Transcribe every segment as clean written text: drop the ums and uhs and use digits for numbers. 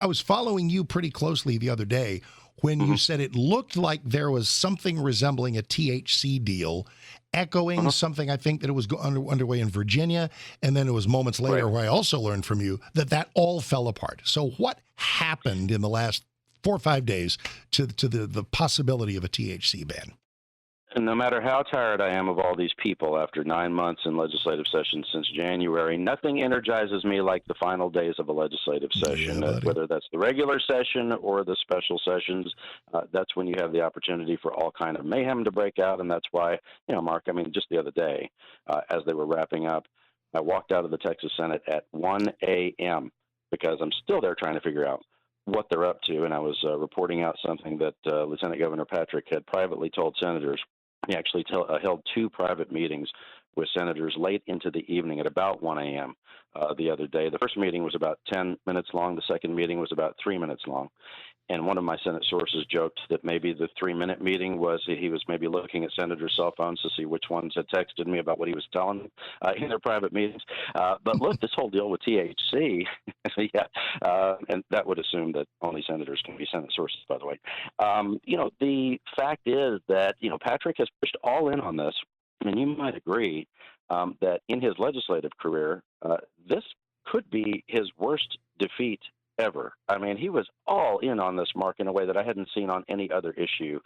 I was following you pretty closely the other day when you said it looked like there was something resembling a THC deal, echoing something I think that it was underway in Virginia, and then it was moments later Right. where I also learned from you that all fell apart. So what happened in the last 4 or 5 days to the possibility of a THC ban? And no matter how tired I am of all these people after 9 months in legislative session since January, nothing energizes me like the final days of a legislative session. Yeah, buddy. Whether that's the regular session or the special sessions, that's when you have the opportunity for all kind of mayhem to break out. And that's why, Mark, I mean, just the other day, as they were wrapping up, I walked out of the Texas Senate at 1 a.m. because I'm still there trying to figure out what they're up to. And I was reporting out something that Lieutenant Governor Patrick had privately told senators. He actually held 2 private meetings with senators late into the evening at about 1 a.m. The other day. The first meeting was about 10 minutes long. The second meeting was about 3 minutes long. And one of my Senate sources joked that maybe the 3-minute meeting was he was maybe looking at senators' cell phones to see which ones had texted me about what he was telling them in their private meetings. But look, this whole deal with THC, and that would assume that only senators can be Senate sources, by the way. The fact is that, Patrick has pushed all in on this, and you might agree that in his legislative career, this could be his worst defeat ever. I mean, he was all in on this, Mark, in a way that I hadn't seen on any other issue.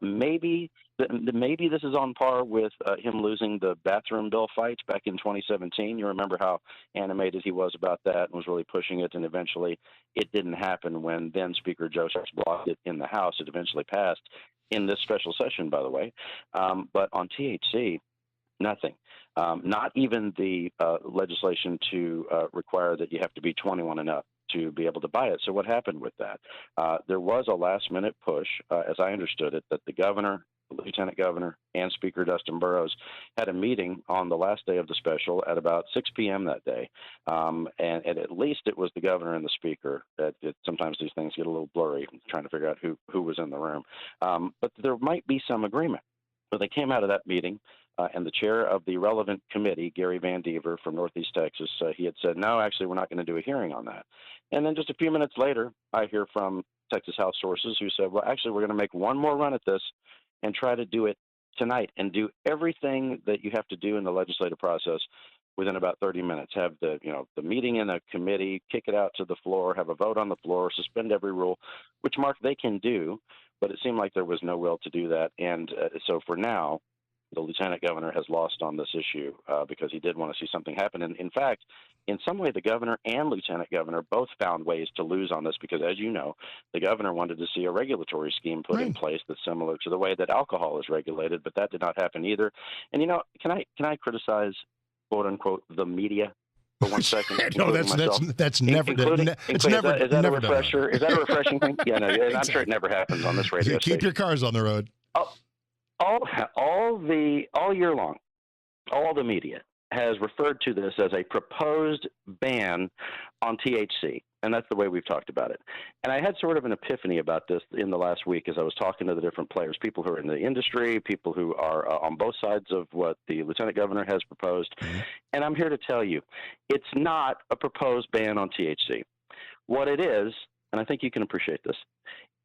Maybe this is on par with him losing the bathroom bill fight back in 2017. You remember how animated he was about that and was really pushing it, and eventually it didn't happen when then Speaker Joe Sharps blocked it in the House. It eventually passed in this special session, by the way. But on THC, nothing. Not even the legislation to require that you have to be 21 and up to be able to buy it. So what happened with that? There was a last-minute push, as I understood it, that the governor, the lieutenant governor, and Speaker Dustin Burrows had a meeting on the last day of the special at about 6 p.m. that day. And at least it was the governor and the speaker. Sometimes these things get a little blurry, trying to figure out who was in the room. But there might be some agreement. So they came out of that meeting. And the chair of the relevant committee, Gary Van Dever from Northeast Texas, he had said, no, actually, we're not going to do a hearing on that. And then just a few minutes later, I hear from Texas House sources who said, well, actually, we're going to make one more run at this and try to do it tonight and do everything that you have to do in the legislative process within about 30 minutes. Have the meeting in a committee, kick it out to the floor, have a vote on the floor, suspend every rule, which, Mark, they can do. But it seemed like there was no will to do that. And so for now, the lieutenant governor has lost on this issue because he did want to see something happen. And in fact, in some way, the governor and lieutenant governor both found ways to lose on this because, as you know, the governor wanted to see a regulatory scheme put in place that's similar to the way that alcohol is regulated, but that did not happen either. And, can I criticize, quote unquote, the media for 1 second? No, that's never. It's never. Is that never a refresher? Is that a refreshing thing? Yeah, no, exactly. I'm sure it never happens on this radio station. Keep your cars on the road. All year long, all the media has referred to this as a proposed ban on THC, and that's the way we've talked about it. And I had sort of an epiphany about this in the last week as I was talking to the different players, people who are in the industry, people who are on both sides of what the lieutenant governor has proposed. And I'm here to tell you, it's not a proposed ban on THC. What it is, and I think you can appreciate this,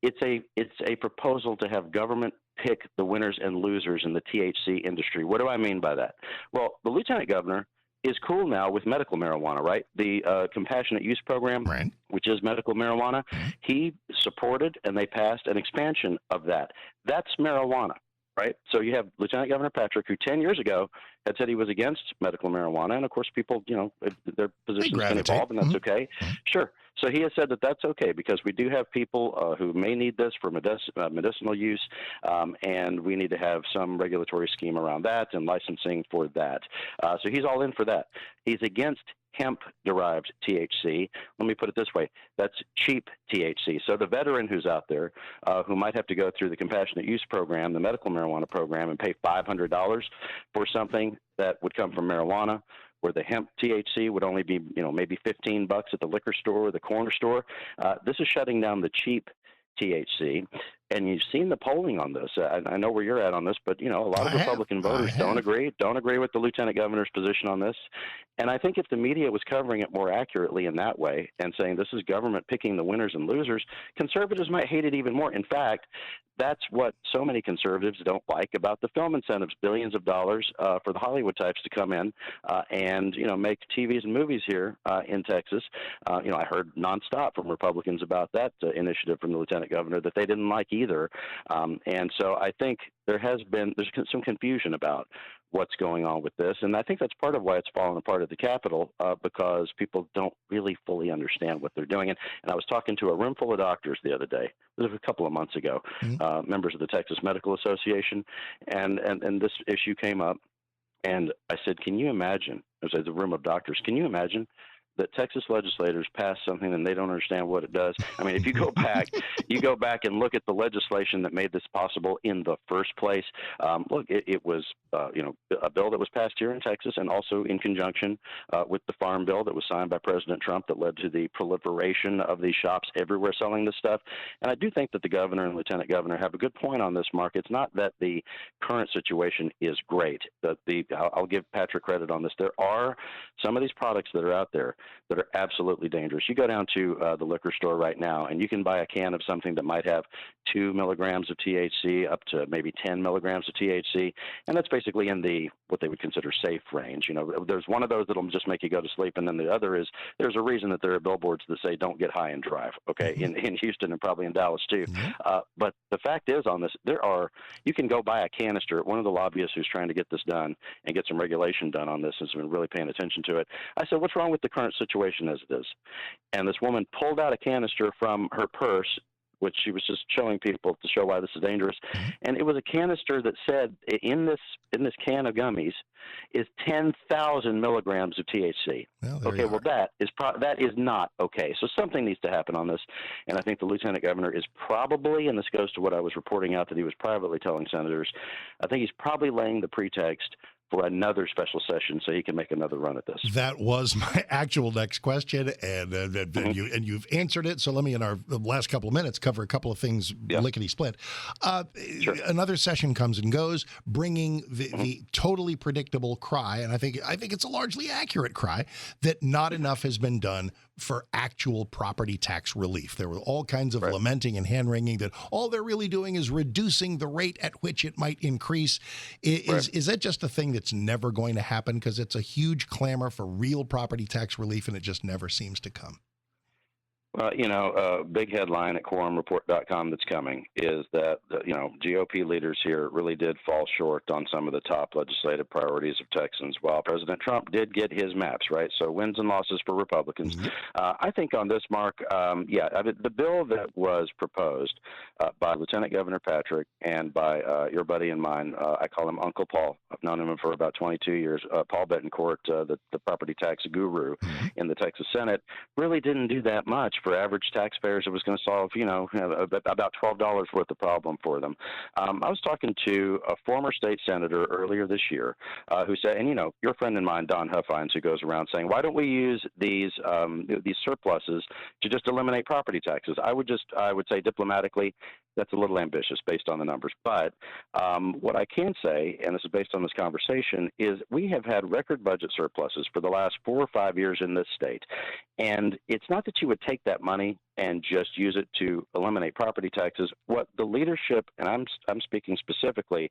it's a proposal to have government pick the winners and losers in the THC industry. What do I mean by that? Well, the lieutenant governor is cool now with medical marijuana, right? The compassionate use program, which is medical marijuana, he supported and they passed an expansion of that. That's marijuana, right? So you have Lieutenant Governor Patrick, who 10 years ago had said he was against medical marijuana. And of course, people, their positions can evolve, and that's okay. Sure. So he has said that that's okay because we do have people who may need this for medicinal use, and we need to have some regulatory scheme around that and licensing for that. So he's all in for that. He's against hemp-derived THC. Let me put it this way. That's cheap THC. So the veteran who's out there who might have to go through the compassionate use program, the medical marijuana program, and pay $500 for something that would come from marijuana, where the hemp THC would only be, maybe $15 at the liquor store or the corner store. This is shutting down the cheap THC. and you've seen the polling on this. I know where you're at on this, but a lot of Republican voters don't agree with the lieutenant governor's position on this. And I think if the media was covering it more accurately in that way and saying this is government picking the winners and losers, conservatives might hate it even more. In fact, that's what so many conservatives don't like about the film incentives, billions of dollars for the Hollywood types to come in and make TVs and movies here in Texas. I heard nonstop from Republicans about that initiative from the lieutenant governor that they didn't like either. And so I think there's some confusion about what's going on with this, and I think that's part of why it's fallen apart at the Capitol, because people don't really fully understand what they're doing. And I was talking to a room full of doctors the other day. This was a couple of months ago, members of the Texas Medical Association, and this issue came up, and I said, can you imagine, it was a room of doctors, can you imagine that Texas legislators pass something and they don't understand what it does? I mean, if you go back and look at the legislation that made this possible in the first place. Look, it was a bill that was passed here in Texas, and also in conjunction with the farm bill that was signed by President Trump that led to the proliferation of these shops everywhere selling this stuff. And I do think that the governor and lieutenant governor have a good point on this, Mark. It's not that the current situation is great. I'll give Patrick credit on this. There are some of these products that are out there that are absolutely dangerous. You go down to the liquor store right now, and you can buy a can of something that might have 2 milligrams of THC up to maybe 10 milligrams of THC, and that's basically in what they would consider safe range. There's one of those that'll just make you go to sleep, and then the other is there's a reason that there are billboards that say don't get high and drive, okay, in Houston and probably in Dallas too. But the fact is on this, you can go buy a canister. One of the lobbyists who's trying to get this done and get some regulation done on this has been really paying attention to it. I said, what's wrong with the current situation as it is? And this woman pulled out a canister from her purse, which she was just showing people to show why this is dangerous. And it was a canister that said in this can of gummies is 10,000 milligrams of THC. Well, that is not okay. So something needs to happen on this. And I think the lieutenant governor is probably, and this goes to what I was reporting out that he was privately telling senators, I think he's probably laying the pretext for another special session so he can make another run at this. That was my actual next question, and you've answered it. So let me, in our last couple of minutes, cover a couple of things lickety-split. Sure. Another session comes and goes, bringing the totally predictable cry, and I think it's a largely accurate cry, that not enough has been done for actual property tax relief. There were all kinds of lamenting and hand-wringing that all they're really doing is reducing the rate at which it might increase. Is that just a thing that's never going to happen, because it's a huge clamor for real property tax relief and it just never seems to come? Well, a big headline at quorumreport.com that's coming is that, GOP leaders here really did fall short on some of the top legislative priorities of Texans. While President Trump did get his maps, right? So wins and losses for Republicans. I think on this, Mark, the bill that was proposed by Lieutenant Governor Patrick and by your buddy and mine, I call him Uncle Paul. I've known him for about 22 years. Paul Betancourt, the property tax guru in the Texas Senate, really didn't do that much for average taxpayers. It was going to solve, about $12 worth of problem for them. I was talking to a former state senator earlier this year who said, and your friend and mine, Don Huffines, who goes around saying, why don't we use these surpluses to just eliminate property taxes? I would say diplomatically, that's a little ambitious based on the numbers. But what I can say, and this is based on this conversation, is we have had record budget surpluses for the last 4 or 5 years in this state. And it's not that you would take that money and just use it to eliminate property taxes. What the leadership, and I'm speaking specifically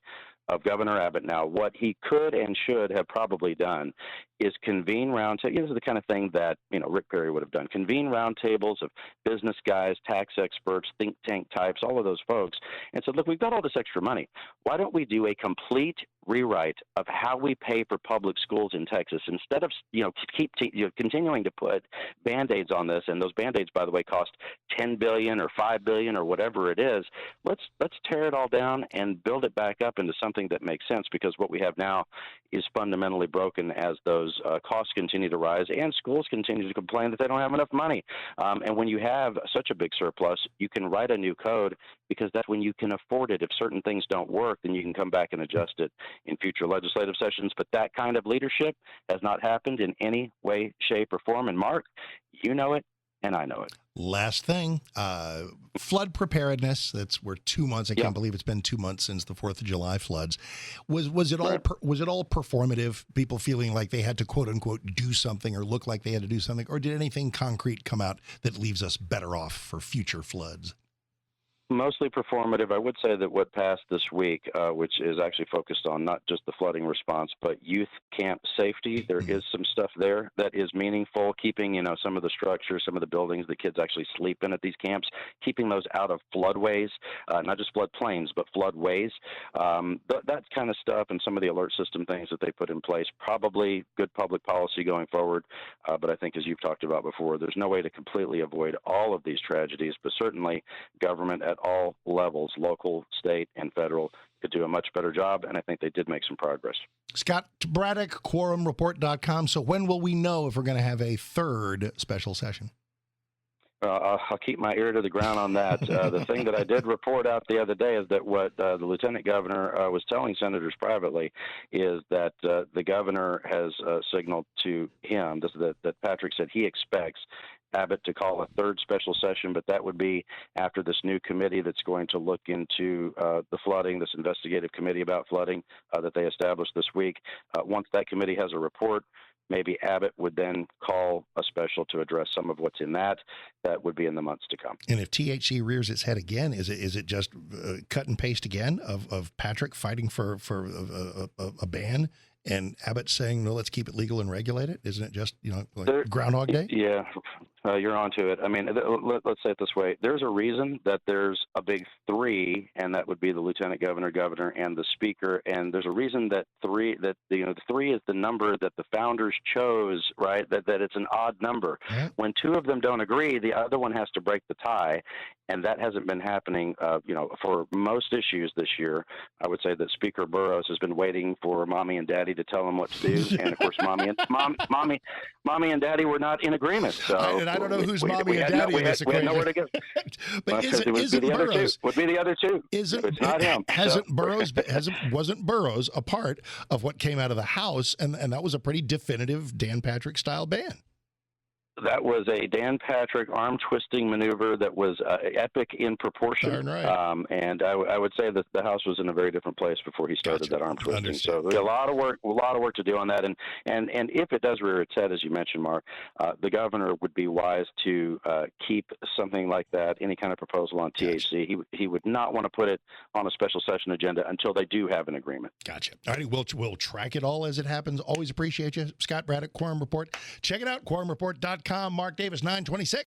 of Governor Abbott now, what he could and should have probably done is convene roundtables. This is the kind of thing that Rick Perry would have done. Convene roundtables of business guys, tax experts, think tank types, all of those folks, and said, look, we've got all this extra money. Why don't we do a complete rewrite of how we pay for public schools in Texas instead of continuing to put Band-Aids on this, and those Band-Aids, by the way, cost $10 billion or $5 billion or whatever it is. Let's tear it all down and build it back up into something that makes sense, because what we have now is fundamentally broken as those costs continue to rise and schools continue to complain that they don't have enough money. And when you have such a big surplus, you can write a new code, because that's when you can afford it. If certain things don't work, then you can come back and adjust it in future legislative sessions. But that kind of leadership has not happened in any way, shape, or form. And Mark, you know it, and I know it. Last thing, flood preparedness. We're 2 months. I Yeah. can't believe it's been 2 months since the 4th of July floods. Was it all Right. was it all performative? People feeling like they had to quote unquote do something or look like they had to do something, or did anything concrete come out that leaves us better off for future floods? Mostly performative. I would say that what passed this week, which is actually focused on not just the flooding response, but youth camp safety. There is some stuff there that is meaningful, keeping, some of the structures, some of the buildings that kids actually sleep in at these camps, keeping those out of floodways, not just floodplains, but floodways. That kind of stuff and some of the alert system things that they put in place, probably good public policy going forward. But I think, as you've talked about before, there's no way to completely avoid all of these tragedies, but certainly government at all levels, local, state, and federal, could do a much better job, and I think they did make some progress. Scott Braddock, quorumreport.com. So when will we know if we're going to have a third special session? I'll keep my ear to the ground on that. The thing that I did report out the other day is that what the lieutenant governor was telling senators privately is that the governor has signaled to him that Patrick said he expects Abbott to call a third special session, but that would be after this new committee that's going to look into the flooding, this investigative committee about flooding that they established this week. Once that committee has a report, maybe Abbott would then call a special to address some of what's in that. That would be in the months to come. And if THC rears its head again, is it just cut and paste again of Patrick fighting for a ban and Abbott saying, no, let's keep it legal and regulate it? Isn't it just, like Groundhog Day? Yeah, you're onto it. I mean, let's say it this way. There's a reason that there's a big three, and that would be the lieutenant governor, and the speaker. And there's a reason that the three is the number that the founders chose, right? That it's an odd number. Yeah. When two of them don't agree, the other one has to break the tie. And that hasn't been happening, for most issues this year. I would say that Speaker Burrows has been waiting for mommy and daddy to tell him what to do. And of course, mommy and daddy were not in agreement. So I don't know who's mommy and daddy in this equation. We had nowhere to go. But Isn't Burrows? Would be the other two. It's not him. Wasn't Burrows a part of what came out of the House, and that was a pretty definitive Dan Patrick style ban? That was a Dan Patrick arm-twisting maneuver that was epic in proportion. Darn right. And I would say that the House was in a very different place before he started that arm-twisting. Understood. So there's a lot of work to do on that. And if it does rear its head, as you mentioned, Mark, the governor would be wise to keep something like that, any kind of proposal on THC. He would not want to put it on a special session agenda until they do have an agreement. Gotcha. All right, we'll track it all as it happens. Always appreciate you. Scott Braddock, Quorum Report. Check it out, quorumreport.com. Mark Davis, 926.